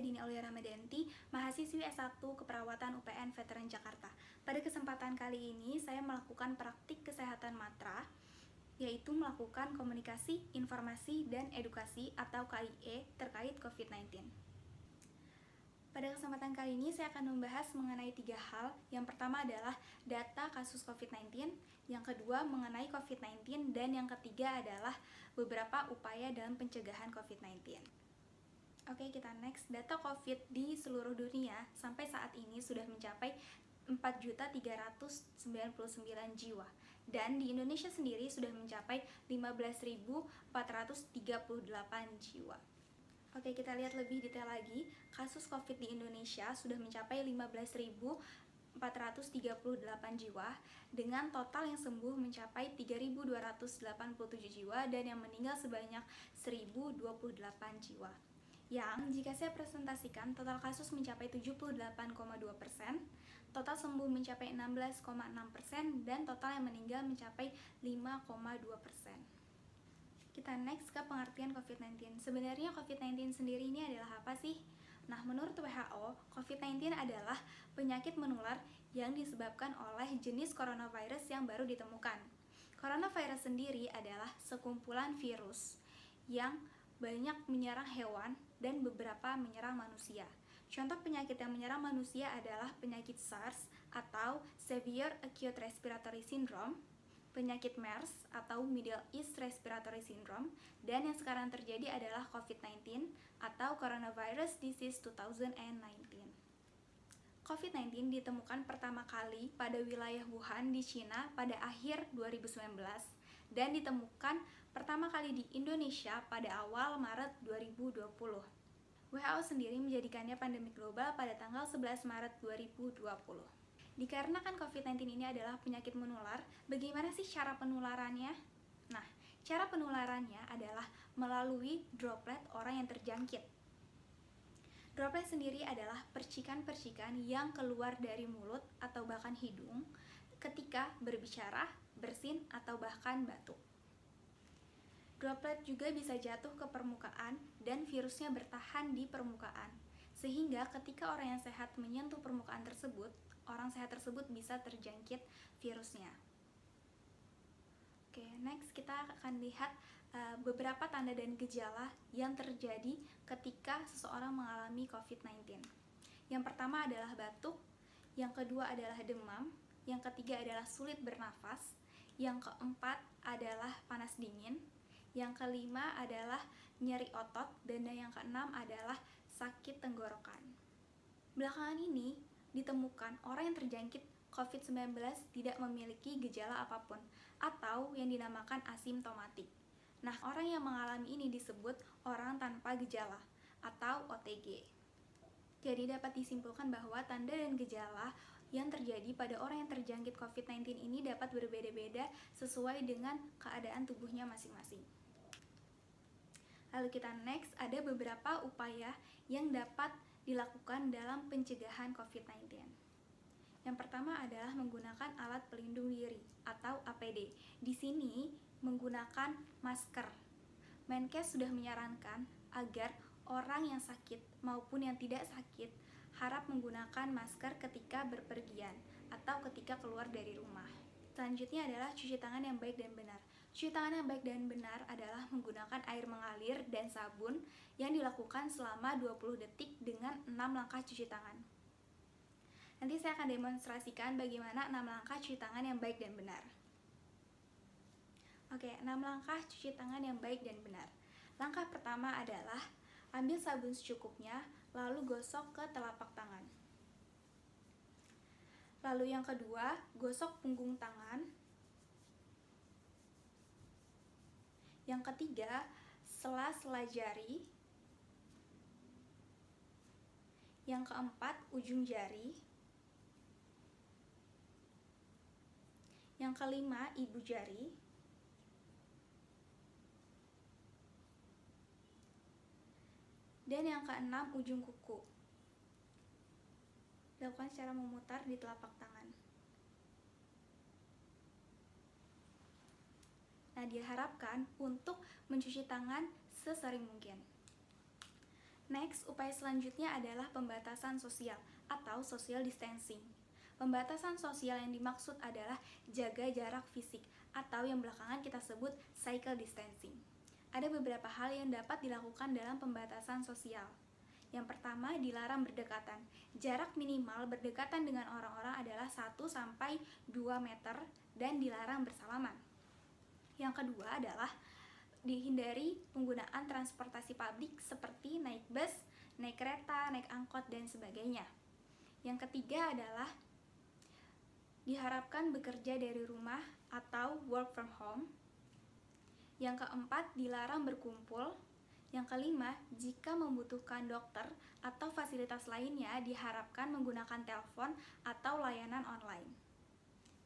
saya Dini Aulia Ramadhanti, mahasiswi S1 Keperawatan UPN Veteran Jakarta. Pada kesempatan kali ini, saya melakukan praktik kesehatan matra, yaitu melakukan komunikasi, informasi, dan edukasi atau KIE terkait COVID-19. Pada kesempatan kali ini, saya akan membahas mengenai 3 hal. Yang pertama adalah data kasus COVID-19, yang kedua mengenai COVID-19, dan yang ketiga adalah beberapa upaya dalam pencegahan COVID-19. Oke, kita next. Data COVID di seluruh dunia sampai saat ini sudah mencapai 4.399 jiwa. Dan di Indonesia sendiri sudah mencapai 15.438 jiwa. Oke, kita lihat lebih detail lagi. Kasus COVID di Indonesia sudah mencapai 15.438 jiwa dengan total yang sembuh mencapai 3.287 jiwa dan yang meninggal sebanyak 1.028 jiwa. Yang jika saya presentasikan, total kasus mencapai 78,2%, total sembuh mencapai 16,6%, dan total yang meninggal mencapai 5,2%. Kita next ke pengertian COVID-19. Sebenarnya COVID-19 sendiri ini adalah apa sih? Nah, menurut WHO, COVID-19 adalah penyakit menular yang disebabkan oleh jenis coronavirus yang baru ditemukan. Coronavirus sendiri adalah sekumpulan virus yang banyak menyerang hewan dan beberapa menyerang manusia. Contoh penyakit yang menyerang manusia adalah penyakit SARS atau Severe Acute Respiratory Syndrome, penyakit MERS atau Middle East Respiratory Syndrome, dan yang sekarang terjadi adalah COVID-19 atau Coronavirus Disease 2019. COVID-19 ditemukan pertama kali pada wilayah Wuhan di China pada akhir 2019 dan ditemukan pertama kali di Indonesia pada awal Maret 2020. WHO sendiri menjadikannya pandemi global pada tanggal 11 Maret 2020. Dikarenakan COVID-19 ini adalah penyakit menular, bagaimana sih cara penularannya? Nah, cara penularannya adalah melalui droplet orang yang terjangkit. Droplet sendiri adalah percikan-percikan yang keluar dari mulut atau bahkan hidung ketika berbicara, bersin, atau bahkan batuk. Droplet juga bisa jatuh ke permukaan dan virusnya bertahan di permukaan, sehingga ketika orang yang sehat menyentuh permukaan tersebut, orang sehat tersebut bisa terjangkit virusnya. Oke, next kita akan lihat beberapa tanda dan gejala yang terjadi ketika seseorang mengalami COVID-19. Yang pertama adalah batuk, yang kedua adalah demam, yang ketiga adalah sulit bernafas, yang keempat adalah panas dingin, yang kelima adalah nyeri otot, dan yang keenam adalah sakit tenggorokan. Belakangan ini ditemukan orang yang terjangkit COVID-19 tidak memiliki gejala apapun atau yang dinamakan asimptomatik. Nah, orang yang mengalami ini disebut orang tanpa gejala atau OTG. Jadi dapat disimpulkan bahwa tanda dan gejala yang terjadi pada orang yang terjangkit COVID-19 ini dapat berbeda-beda sesuai dengan keadaan tubuhnya masing-masing. Lalu kita next, ada beberapa upaya yang dapat dilakukan dalam pencegahan COVID-19. Yang pertama adalah menggunakan alat pelindung diri atau APD. Di sini menggunakan masker. Menkes sudah menyarankan agar orang yang sakit maupun yang tidak sakit harap menggunakan masker ketika berpergian atau ketika keluar dari rumah. Selanjutnya adalah cuci tangan yang baik dan benar. Cuci tangan yang baik dan benar adalah menggunakan air mengalir dan sabun yang dilakukan selama 20 detik dengan 6 langkah cuci tangan. Nanti saya akan demonstrasikan bagaimana 6 langkah cuci tangan yang baik dan benar. Oke, 6 langkah cuci tangan yang baik dan benar. Langkah pertama adalah ambil sabun secukupnya, lalu gosok ke telapak tangan. Lalu yang kedua, gosok punggung tangan. Yang ketiga, sela-sela jari. Yang keempat, ujung jari. Yang kelima, ibu jari. Dan yang keenam, ujung kuku. Dilakukan secara memutar di telapak tangan. Nah, diharapkan untuk mencuci tangan sesering mungkin. Next, upaya selanjutnya adalah pembatasan sosial atau social distancing. Pembatasan sosial yang dimaksud adalah jaga jarak fisik atau yang belakangan kita sebut physical distancing. Ada beberapa hal yang dapat dilakukan dalam pembatasan sosial. Yang pertama, dilarang berdekatan. Jarak minimal berdekatan dengan orang-orang adalah 1-2 meter dan dilarang bersalaman. Yang kedua adalah dihindari penggunaan transportasi publik seperti naik bus, naik kereta, naik angkot, dan sebagainya. Yang ketiga adalah diharapkan bekerja dari rumah atau work from home. Yang keempat, dilarang berkumpul. Yang kelima, jika membutuhkan dokter atau fasilitas lainnya, diharapkan menggunakan telepon atau layanan online.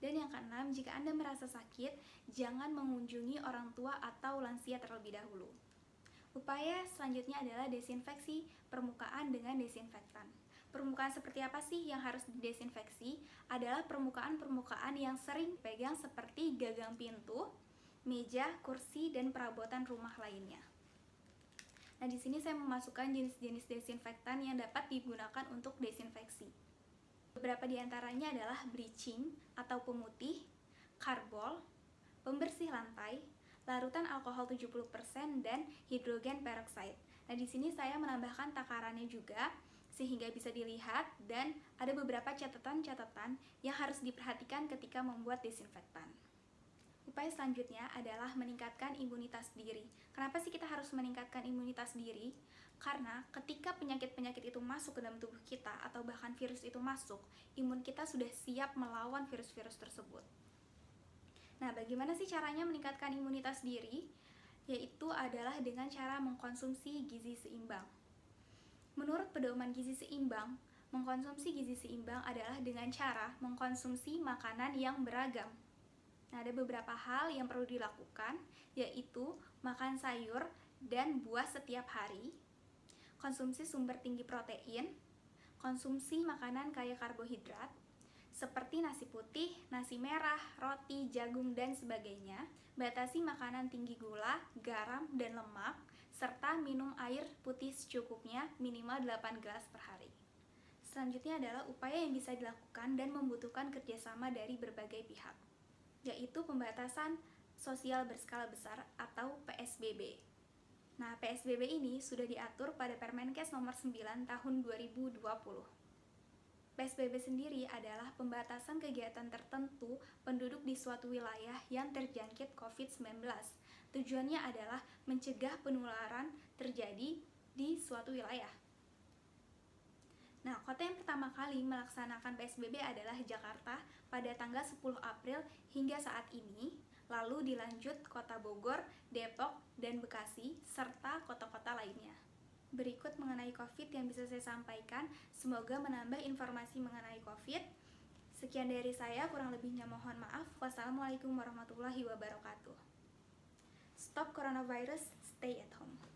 Dan yang keenam, jika Anda merasa sakit, jangan mengunjungi orang tua atau lansia terlebih dahulu. Upaya selanjutnya adalah desinfeksi permukaan dengan desinfektan. Permukaan seperti apa sih yang harus didesinfeksi? Adalah permukaan-permukaan yang sering dipegang seperti gagang pintu, meja, kursi, dan perabotan rumah lainnya. Nah, di sini saya memasukkan jenis-jenis desinfektan yang dapat digunakan untuk desinfeksi. Beberapa di antaranya adalah bleaching atau pemutih, karbol, pembersih lantai, larutan alkohol 70%, dan hidrogen peroxide. Nah, di sini saya menambahkan takarannya juga sehingga bisa dilihat, dan ada beberapa catatan-catatan yang harus diperhatikan ketika membuat desinfektan. Upaya selanjutnya adalah meningkatkan imunitas diri. Kenapa sih kita harus meningkatkan imunitas diri? Karena ketika penyakit-penyakit itu masuk ke dalam tubuh kita atau bahkan virus itu masuk, imun kita sudah siap melawan virus-virus tersebut. Nah, bagaimana sih caranya meningkatkan imunitas diri? Yaitu adalah dengan cara mengkonsumsi gizi seimbang. Menurut pedoman gizi seimbang, mengkonsumsi gizi seimbang adalah dengan cara mengkonsumsi makanan yang beragam. Nah, ada beberapa hal yang perlu dilakukan, yaitu makan sayur dan buah setiap hari, konsumsi sumber tinggi protein, konsumsi makanan kaya karbohidrat, seperti nasi putih, nasi merah, roti, jagung, dan sebagainya, batasi makanan tinggi gula, garam, dan lemak, serta minum air putih secukupnya minimal 8 gelas per hari. Selanjutnya adalah upaya yang bisa dilakukan dan membutuhkan kerjasama dari berbagai pihak, yaitu pembatasan sosial berskala besar atau PSBB. Nah, PSBB ini sudah diatur pada Permenkes nomor 9 tahun 2020. PSBB sendiri adalah pembatasan kegiatan tertentu penduduk di suatu wilayah yang terjangkit COVID-19. Tujuannya adalah mencegah penularan terjadi di suatu wilayah. Nah, kota yang pertama kali melaksanakan PSBB adalah Jakarta pada tanggal 10 April hingga saat ini, lalu dilanjut Kota Bogor, Depok, dan Bekasi, serta kota-kota lainnya. Berikut mengenai COVID yang bisa saya sampaikan, semoga menambah informasi mengenai COVID. Sekian dari saya, kurang lebihnya mohon maaf. Wassalamualaikum warahmatullahi wabarakatuh. Stop coronavirus, stay at home.